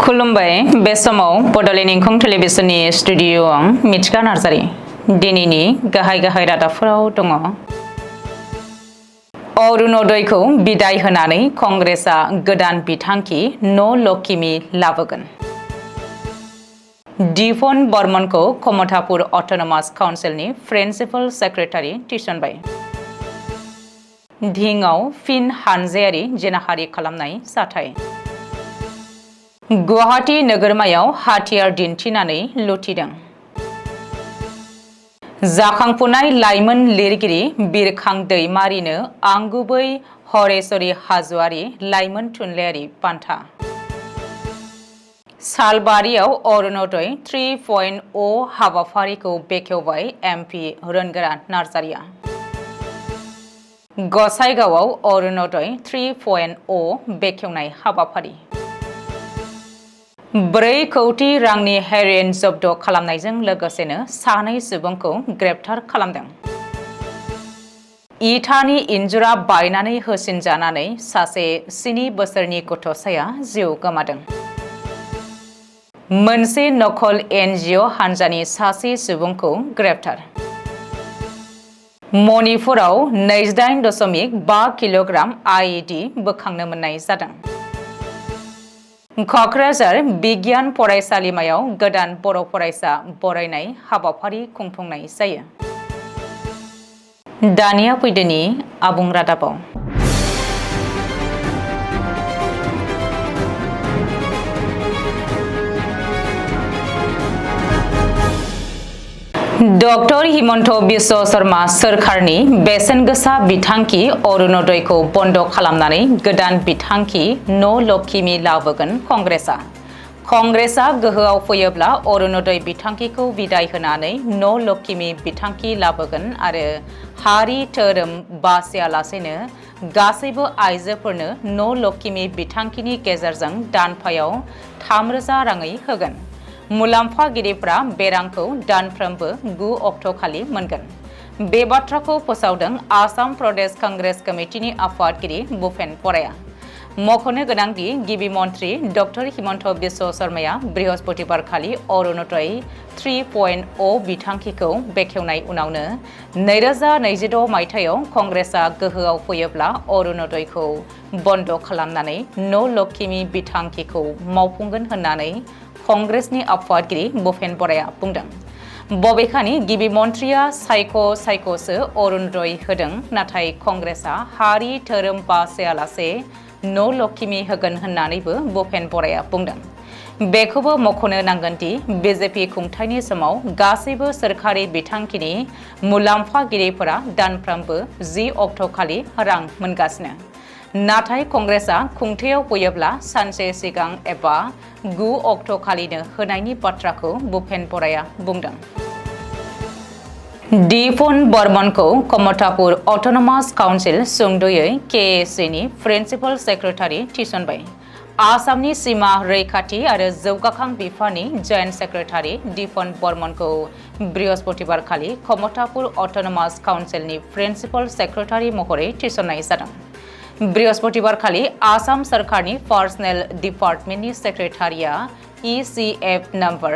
खुलुमबाय बे समाव बडलेण्ड इंखं टेलिभिजननि स्टुडिअ'आव मिथिका नार्जारि दिनैनि गाहाय रादाबफोराव दङ। अरुणोदयखौ बिदाय होनानै कंग्रेसआ गोदान बिथांखि न' लक्ष्मी लाबोगोन। दिफन बर्मनखौ कमतापुर अट'नमास काउन्सिलनि प्रिन्सिपाल सेक्रेटारि थिसनबाय। धिंआव फिन हानजायारि जिनाहारि खालामनाय जाथाय। गुवाहाटी नोगोरमायाव हाथियार दिन्थिनानै लुथिदों। जाखांफुनाय लाइमोन लिरगिरि बिरखां दैमारिनो आंगुबै हरेश्वरी हाज'वारि लाइमोन थुनलाइयारि बान्था। सालबारियाव अरुणोदय 3.0 हाबाफारिखौ बेखेवबाय एमपि रोनगोरा नार्जारिया। गसाइगावआव अरुणोदय 3.0 बेखेवनाय हाबाफारि। 4 कौटि रांनि हेर'इन जब्द खालामनायजों लोगोसेनो सानै सुबुंखौ ग्रेप्तार खालामदों। इटानि इन्जुरा बायनानै होसिनजानानै सासे 7 बोसोरनि गथ'साया जिउ गोमादों। मोनसे नकल एनजिअ हानजानि सासे सुबुंखौ ग्रेप्तार। मणिपुराव 28.5 किल'ग्राम आईईडी बोखांनो मोननाय जादों। क'क्राझार बिगियान फरायसालिमायाव गोदान बर' फरायसा बरायनाय हाबाफारि खुंफुंनाय जायो। दानिया फैदोनि आबुं रादाबाव। डक्टर हिमन्त बिश्व शर्मा सोरखारनि बेसेन गोसा बिथांखि अरुणोदयखौ बन्द खालामनानै गोदान बिथांखि न' लक्ष्मी लाबोगोन कंग्रेसआ गोहोआव फैयोब्ला अरुणोदय बिथांखिखौ बिदाय होनानै न' लक्ष्मी बिथांखि लाबोगोन आरो हारि धोरोम बासियालासेनो गासैबो आइजोफोरनो न' लक्ष्मी बिथांखिनि गेजेरजों दानफायाव 3,000 राङै होगोन। मुलाम्फागिरिफ्रा बे रांखौ दानफ्रोमबो 9 अक्ट'खालि मोनगोन। बे बाथ्राखौ फोसावदों आसाम प्रदेश कंग्रेस कमिटिनि आफादगिरि भुपेन बराया। मख'नो गोनांदि गिबि मन्थ्रि डक्टर हिमन्त बिश्व शर्माया बृहस्पतिबारखालि अरुणोदय 3.0 बिथांखिखौ बेखेवनाय उनावनो 2026 मायथाइयाव कंग्रेसआ गोहोआव फैयोब्ला अरुणोदयखौ बन्द खालामनानै न' लक्ष्मी बिथांखिखौ मावफुंगोन होननानै कंग्रेसनि आफादगिरि भुपेन बराया बुंदों। बबेखानि गिबि मन्थ्रिया सायख'सो अरुणोदय होदों, नाथाय कंग्रेसआ हारि धोरोम बासियालासे न' लक्ष्मी होगोन होननानैबो भुपेन बराया बुंदों। बेखौबो मख'नो नांगोनदि बिजेपि खुंथायनि समाव गासैबो सोरखारि बिथांखिनि मुलाम्फागिरिफोरा दानफ्रोमबो 10 अक्ट'खालि रां मोनगासिनो। नाथाय कंग्रेसआ खुंथायाव फैयोब्ला सानसे सिगां एबा 9 अक्ट'खालिनो होनायनि बाथ्राखौ भुपेन बराया बुंदों। दिफन बर्मनखौ कमतापुर अट'नमास काउन्सिल सुंद'यै केएससिनि प्रिन्सिपाल सेक्रेटारि थिसनबाय। आसामनि सीमा रैखाथि आरो जौगाखां बिफाननि जइन्ट सेक्रेटारि दिफन बर्मनखौ बृहस्पतिबारखालि कमतापुर अट'नमास काउन्सिलनि प्रिन्सिपाल सेक्रेटारि महरै थिसननाय जादों। बृहस्पतिबारखालि आसाम सरकारनि पार्सनेल डिपार्टमेन्टनि सेक्रेटारिया ECF नम्बर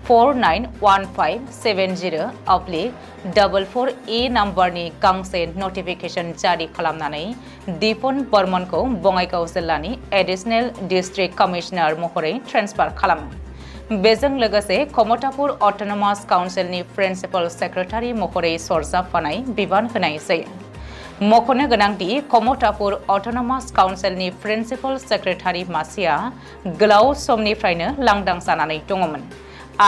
491570/44A नम्बरनि गांसे नटिफिकेसन जारि खालामनानै दिफन बर्मनखौ बङाइगाव जिल्लानि एडिशनेल डिस्ट्रिक्ट कमिशनार महरै ट्रेन्सफार खालामो। बेजों लोगोसे कमतापुर अट'नमास काउन्सिलनि प्रिन्सिपाल सेक्रेटारि महरै सरजाबफानाय बिबान होनाय जायो। मख'नो गोनांदि कमतापुर अट'नमास काउन्सिलनि प्रिन्सिपाल सेक्रेटारि मासिया गोलाव समनिफ्रायनो लांदां जानानै दङमोन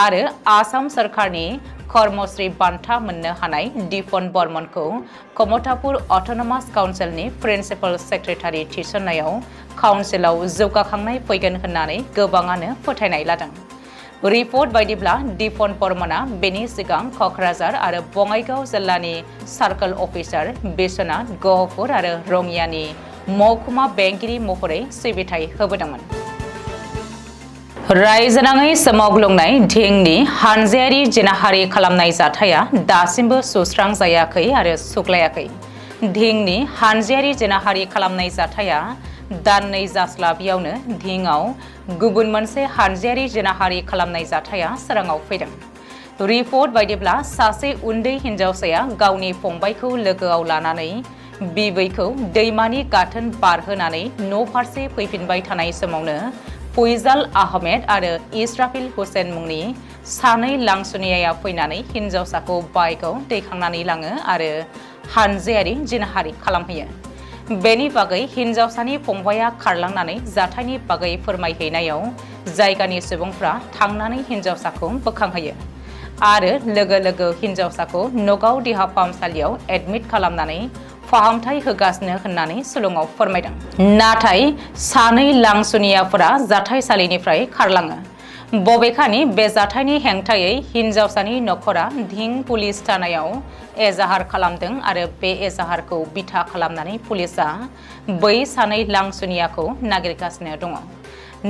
आरो आसाम सरकारनि कर्मश्री बान्था मोननो हानाय दिफन बर्मनखौ कमतापुर अट'नमास काउन्सिलनि प्रिन्सिपाल सेक्रेटारि थिसननायाव काउन्सिलाव जौगाखांनाय फैगोन होननानै गोबाङानो फोथायनाय लादों। रिपर्ट बायदिब्ला दिफन बर्मनआ बेनि सिगां क'क्राझार आरो बङाइगाव जिल्लानि सार्कल अफिसार बिश्वनाथ गहपुर आरो रङियानि महकुमा बेंगिरि महरै सिबिथाय होबोदोंमोन। रायजोनाङै सोमावग्लुंनाय धिंनि हानजायारि जिनाहारि खालामनाय जाथाया दासिमबो सुस्रांजायाखै आरो सुग्लायाखै। धिंनि हानजायारि जिनाहारि खालामनाय जाथाया दाननै जास्लाबियावनो धिंआव गुबुन मोनसे हानजायारि जिनाहारि खालामनाय जाथाया सोराङाव फैदों। रिपर्ट बायदिब्ला सासे उन्दै हिनजावसाया गावनि फंबायखौ लोगोआव लानानै बिबैखौ दैमानि गाथोन बारहोनानै न' फारसे फैफिनबाय थानाय समावनो फैजाल आहमेद आरो इस्राफिल हुसेन मुंनि सानै लांसुनियाया फैनानै हिनजावसाखौ बाइकआव दैखांनानै लाङो आरो हानजायारि जिनाहारि खालामहैयो। बेनि बागै हिनजावसानि फंबाया खारलांनानै जाथायनि बागै फोरमायहैनायाव जायगानि सुबुंफ्रा थांनानै हिनजावसाखौ बोखांहैयो आरो लोगो लोगो हिनजावसाखौ नगाव देहा फाहामसालियाव एडमिट खालामनानै फाहामथाय होगासिनो होननानै सुलुङाव फोरमायदों। नाथाय सानै लांसुनियाफोरा जाथायसालिनिफ्राय खारलाङो। बबेखानि बे जाथायनि हेंथायै हिनजावसानि नखरा धिं पुलिस थानायाव एजाहार खालामदों आरो बे एजाहारखौ बिथा खालामनानै पुलिसआ बै सानै लांसुनियाखौ नागिरगासिनो दङ।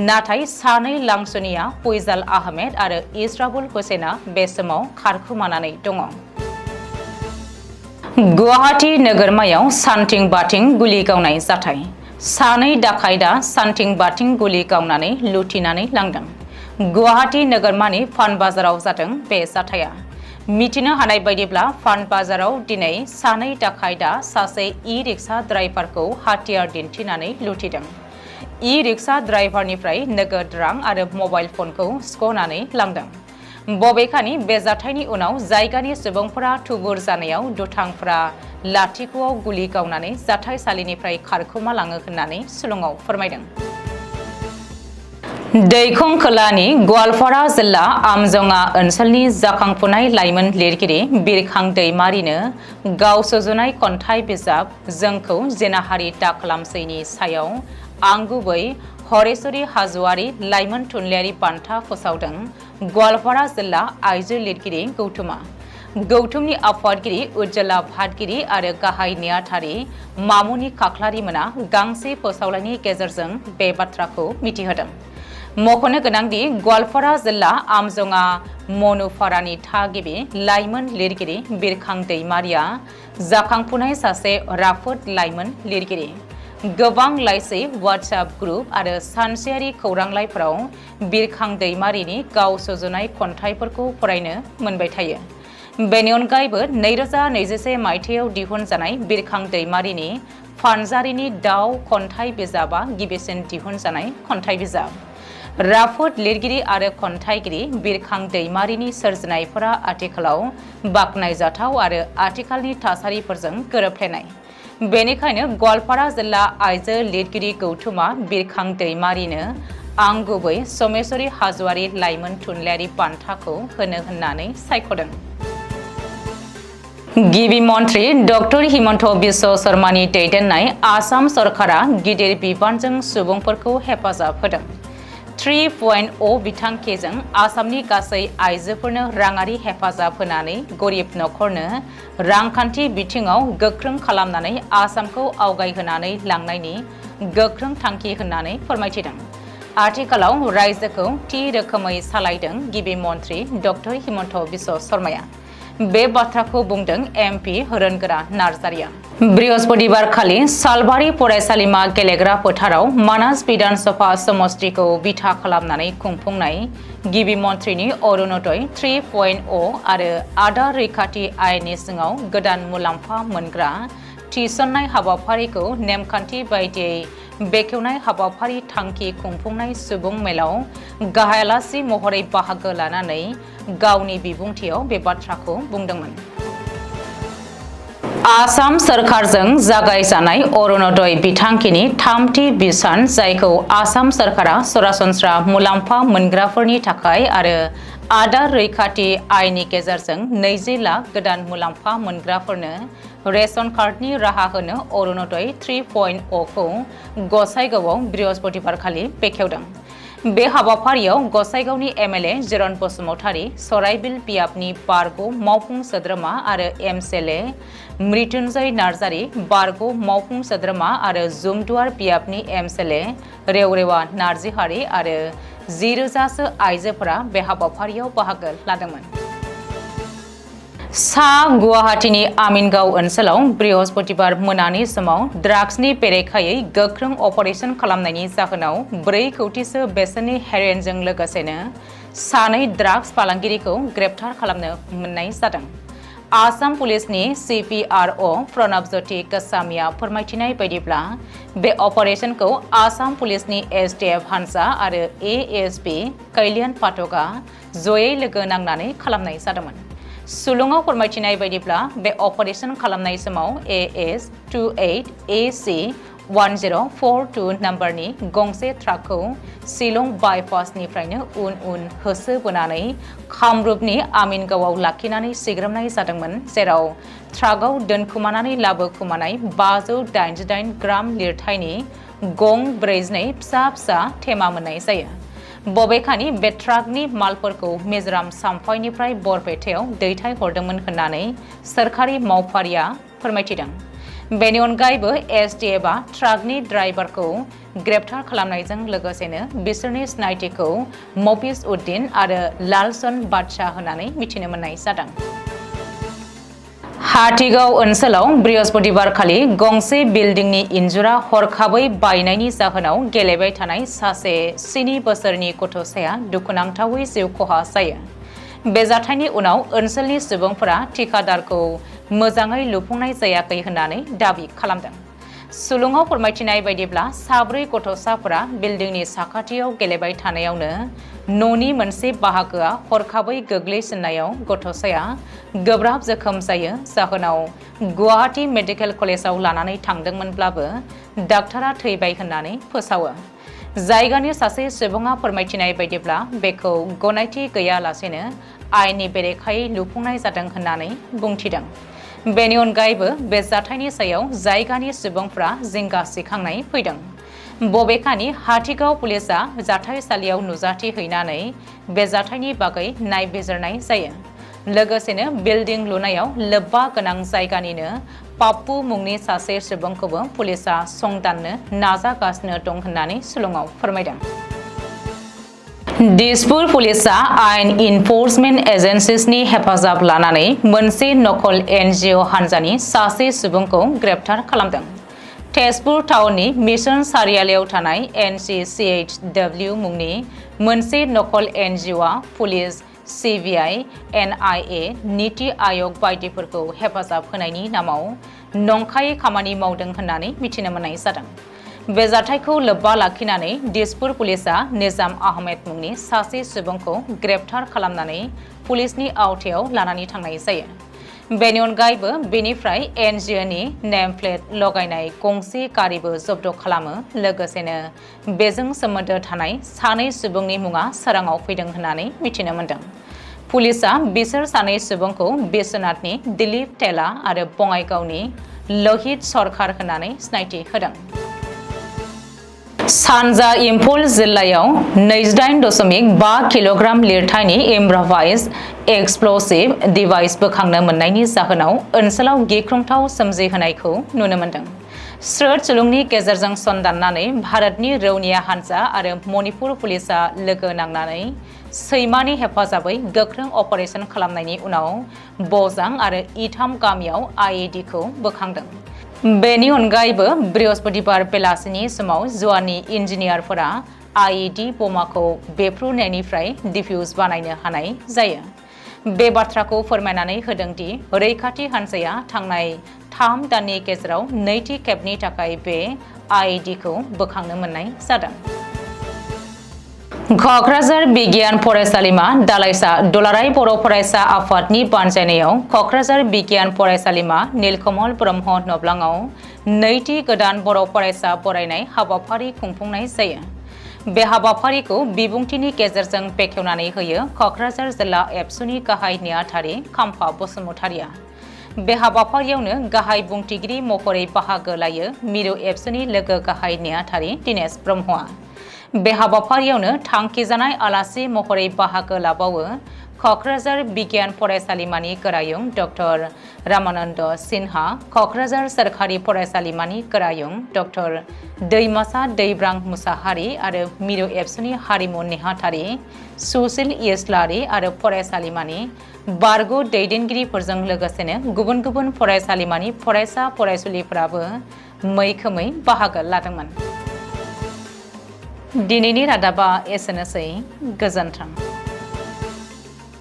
नाथाय सानै लांसुनिया फैजाल आहमेद आरो इस्राफिल हुसेना बे समाव खारखोमानानै दङ। गुवाहाटी नोगोरमायाव सानथिं बाथिं गुलि गावनाय जाथाय। सानै डाकाइटा सानथिं बाथिं गुलि गावनानै लुथिनानै लांदों। गुवाहाटी नोगोरमानि फान बाजाराव जादों बे जाथाया। मिथिनो हानाय बायदिब्ला फान बाजाराव दिनै सानै डाकाइटा सासे इ-रिक्सा ड्राइभारखौ हाथियार दिन्थिनानै लुथिदों। इ-रिक्सा ड्राइभारनिफ्राय नोगोद रां आरो मबाइल फनखौ सिख'नानै लांदों। बबेखानि बे जाथायनि उनाव जायगानि सुबुंफोरा थुबुर जानायाव दुथांफोरा लाथिख'आव गुलि गावनानै जाथायसालिनिफ्राय खारखोमालाङो होननानै सुलुङाव फोरमायदों। दैखं खोलानि गवालपारा जिल्ला आमजङा ओनसोलनि जाखांफुनाय लाइमोन लिरगिरि बिरखां दैमारिनो गाव सुजुनाय खन्थाइ बिजाब जोंखौ जिनाहारि दाखालामसैनि सायाव आंगुबै हरेश्वरी हाज'वारि लाइमोन थुनलाइयारि बान्था फोसावदों गवालपारा जिल्ला आइजो लिरगिरि गौतुमा। गौतुमनि आफादगिरि उज्जला भाटगिरि आरो गाहाय नेहाथारि मामुनि खाख्लारिमोना गांसे फोसावलायनि गेजेरजों बे बाथ्राखौ मिथिहोदों। मख'नो गोनांदि गवालपारा जिल्ला आमजङा मनुपारानि थागिबि लाइमोन लिरगिरि बिरखां दैमारिया जाखांफुनाय सासे राफोद लाइमोन लिरगिरि। गोबां लाइसि वाट्सएप ग्रुप आरो सानसेयारि खौरांलाइफोराव बिरखां दैमारिनि गाव सुजुनाय खन्थाइफोरखौ फरायनो मोनबाय थायो। बेनि अनगायैबो 2021 मायथाइयाव दिहुनजानाय बिरखां दैमारिनि फानजारिनि दाउ खन्थाइ बिजाबा गिबिसिन दिहुनजानाय खन्थाइ बिजाब। राफोद लिरगिरि आरो खन्थाइगिरि बिरखां दैमारिनि सोरजिनायफोरा आथिखालाव बाख्नायजाथाव आरो आथिखालनि थासारिफोरजों गोरोबफ्लेनाय। बेनिखायनो गवालपारा जिल्ला आइजो लिरगिरि गौतुमा बिरखां दैमारिनो आंगुबै समेश्वरी हाज'वारि लाइमोन थुनलाइयारि बान्थाखौ होनो होननानै सायख'दों। गिबि मन्थ्रि डक्टर हिमन्त बिश्व शर्मानि दैदेननाय आसाम सरकारा गिदिर बिबानजों सुबुंफोरखौ हेफाजाब होदों। 3.0 बिथांखिजों आसामनि गासै आइजोफोरनो राङारि हेफाजाब होनानै गरिब नखरनो रांखान्थि बिथिङाव गोख्रों खालामनानै आसामखौ आवगायहोनानै लांनायनि गोख्रों थांखि होननानै फोरमायथिदों। आथिखालाव रायजोखौ थि रोखोमै सालायदों गिबि मन्थ्रि डक्टर हिमन्त बिश्व शर्माया। बे बाथ्राखौ बुंदों एमपि हरोनगोरा नार्जारिया। बृहस्पतिबारखालि सालबारि फरायसालिमा गेलेग्रा फोथाराव मानास बिधान सभा समष्टिखौ बिथा खालामनानै खुंफुंनाय गिबि मन्थ्रिनि अरुणोदय 3.0 आरो आदार रैखाथि आयेननि सिङाव गोदान मुलाम्फा मोनग्रा थिसननाय हाबाफारिखौ नेमखान्थि बायदियै बेखेवनाय हाबाफारि थांखि खुंफुंनाय सुबुं मेलाव गाहाय आलासि महरै बाहागो लानानै गावनि बिबुंथियाव बे बाथ्राखौ बुंदोंमोन। आसाम सरकारजों जागायजानाय अरुणोदय बिथांखिनि थामथि बिसान जायखौ आसाम सरकारा सरासनस्रा मुलाम्फा मोनग्राफोरनि थाखाय आरो आदार रैखाथि आयेननि गेजेरजों 20 लाख गोदान मुलाम्फा मोनग्राफोरनो रेशन कार्डनि राहा होनो अरुणोदय 3.0 खौ गसाइगावआव बृहस्पतिबारखालि बेखेवदों। बे हाबाफारियाव गसाइगावनि एमएलए जिरन बसुमतारी, सराइबिल बियाबनि बारग' मावफुं सोद्रोमा आरो एमसिएलए मृत्युन्जय नार्जारी, बारग' मावफुं सोद्रोमा आरो जुमदुवार बियाबनि एमसिएलए रेवरेवा नार्जिहारी आरो 10,000 सो आइजोफोरा बे हाबाफारियाव बाहागो लादोंमोन। सा गुवाहाटीनि आमिनगाव ओनसोलाव बृहस्पतिबार मोनानि समाव ड्राग्सनि बेरेखायै गोख्रों अपारेशन खालामनायनि जाहोनाव 4 कौटिसो बेसेननि हेर'इनजों लोगोसेनो सानै ड्राग्स फालांगिरिखौ ग्रेप्तार खालामनो मोननाय जादों। आसाम पुलिसनि CPRO प्रणबज्योति गोस्वामीआ फोरमायथिनाय बायदिब्ला बे अपारेशनखौ आसाम पुलिसनि STF हानजा आरो ASP कल्याण पाठकआ जयै लोगो नांनानै खालामनाय जादोंमोन। सुलुङाव फोरमायथिनाय बायदिब्ला बे अपारेशन खालामनाय समाव AS 28AC 1042 नम्बरनि गंसे ट्राकखौ शिलं बायपासनिफ्रायनो उन होसोबोनानै कामरुपनि आमिनगावआव लाखिनानै सिग्रोमनाय जादोंमोन, जेराव ट्राकआव दोनखुमानानै लाबोखुमानाय 588 ग्राम लिरथायनि गं 42 फिसा थेमा मोननाय जायो। बबेखानि बे ट्राकनि मालफोरखौ मिजोराम साम्फाइनिफ्राय बरपेटायाव दैथायहरदोंमोन होननानै सोरखारि मावफारिया फोरमायथिदों। बेनि अनगायैबो STFआ ट्राकनि ड्राइभारखौ ग्रेप्तार खालामनायजों लोगोसेनो बिसोरनि सिनायथिखौ मफिज उद्दिन आरो लालसन बादशाह होननानै मिथिनो मोननाय जादों। हाथिगाव ओनसोलाव बृहस्पतिबारखालि गंसे बिल्डिंनि इन्जुरा हरखाबै बायनायनि जाहोनाव गेलेबाय थानाय सासे 7 बोसोरनि गथ'साया दुखुनांथावै जिउ खहा जायो। बे जाथायनि उनाव ओनसोलनि सुबुंफोरा ठिकादारखौ मोजाङै लुफुंनाय जायाखै होननानै दाबि खालामदों। सुलुङाव फोरमायथिनाय बायदिब्ला 4 गथ'साफोरा बिल्डिंनि साखाथियाव गेलेबाय थानायावनो न'नि मोनसे बाहागोआ हरखाबै गोग्लैसिननायाव गथ'साया गोब्राब जोखोम जायो, जाहोनाव गुवाहाटी मेडिकेल कलेजाव लानानै थांदोंमोनब्लाबो डाक्टारा थैबाय होननानै फोसावो। जायगानि सासे सुबुङा फोरमायथिनाय बायदिब्ला बेखौ गनायथि गैयालासेनो आयेननि बेरेखायै लुफुंनाय जादों होननानै बुंथिदों। बेनि अनगायैबो बे जाथायनि सायाव जायगानि सुबुंफ्रा जिंगा सिखांनाय फैदों। बबेखानि हाथिगाव पुलिसआ जाथायसालियाव नुजाथि हैनानै बे जाथायनि बागै नायबिजिरनाय जायो। लोगोसेनो बिल्डिं लुनायाव लोब्बा गोनां जायगानिनो पाप्पु मुंनि सासे सुबुंखौबो पुलिसआ संदाननो नाजागासिनो दं होननानै सुलुङाव फोरमायदों। दिसपुर पुलिसआ आयेन इनफोर्समेन्ट एजेन्सिसनि हेफाजाब लानानै मोनसे नकल NGO हानजानि सासे सुबुंखौ ग्रेप्तार खालामदों। तेजपुर टाउननि मिशन सारियालियाव थानाय NCCHW मुंनि मोनसे नकल NGOआ police, CBI, NIA, NITI Aayog बायदिफोरखौ हेफाजाब होनायनि नामाव नंखायै खामानि मावदों होननानै मिथिनो मोननाय जादों। बे जाथायखौ लोब्बा लाखिनानै दिसपुर पुलिसआ निजाम आहमेद मुंनि सासे सुबुंखौ ग्रेप्तार खालामनानै पुलिसनि आवथायाव लानानै थांनाय जायो। बेनि अनगायैबो बेनिफ्राय NGOनि नेमप्लेट लगायनाय गंसे गारिबो जब्द खालामो। लोगोसेनो बेजों सोमोन्दो थानाय 2 सुबुंनि मुङा सोराङाव फैदों होननानै मिथिनो मोनदों। पुलिसआ बिसोर 2 सुबुंखौ बिश्वनाथनि दिलीप टेला आरो बङाइगावनि लहित सरकार होननानै सिनायथि होदों। सानजा इम्फल जिल्लायाव 28.5 किल'ग्राम लिरथायनि इम्प्र'भाइज्ड एक्सप्ल'सिभ डिभाइस बोखांनो मोननायनि जाहोनाव ओनसोलाव गिख्रंथाव सोमजिहोनायखौ नुनो मोनदों। स्रोद सुलुंनि गेजेरजों सन्दाननानै भारतनि रौनिया हानजा आरो मणिपुर पुलिसआ लोगो नांनानै सैमानि हेफाजाबै गोख्रों अपारेशन खालामनायनि उनाव बजां आरो इथाम गामियाव IEDखौ बोखांदों। बेनि अनगायैबो बृहस्पतिबार बेलासिनि समाव जवाननि इन्जिनियारफोरा IED बमाखौ बेफ्रुनायनिफ्राय डिफ्यूज बानायनो हानाय जायो। बे बाथ्राखौ फोरमायनानै होदों दि रैखाथि हानजाया थांनाय 3 दाननि गेजेराव नैथि खेबनि थाखाय बे IEDखौ बोखांनो मोननाय जादों। क'क्राझार बिगियान फरायसालिमा दालाइसा दुलाराय बर' फरायसा आफादनि बानजायनायाव क'क्राझार बिगियान फरायसालिमा नीलकमल ब्रह्म नब्लाङाव नैथि गोदान बर' फरायसा बरायनाय हाबाफारि खुंफुंनाय जायो। बे हाबाफारिखौ बिबुंथिनि गेजेरजों बेखेवनानै होयो क'क्राझार जिल्ला एबसुनि गाहाय नेहाथारि खाम्फा बसुमतारिया। बे हाबाफारियावनो गाहाय बुंथिगिरि महरै बाहागो लायो मिरु एबसुनि लोगो गाहाय नेहाथारि दिनेश ब्रह्मआ। बे हाबाफारियावनो थांखिजानाय आलासि महरै बाहागो लाबावो क'क्राझार बिगियान फरायसालिमानि गोरायुं डक्टर रामानन्द सिन्हा, क'क्राझार सोरखारि फरायसालिमानि गोरायुं डक्टर दैमासा दैब्रां मुसाहारि आरो मिरु एबसुनि हारिमु नेहाथारि सुसिल इस्लारि आरो फरायसालिमानि बारग' दैदेनगिरिफोरजों लोगोसेनो गुबुन गुबुन फरायसालिमानि फरायसा फरायसुलिफोराबो मैखोमै बाहागो लादोंमोन। दिनैनि रादाबा एसेनोसै, गोजोन्थों।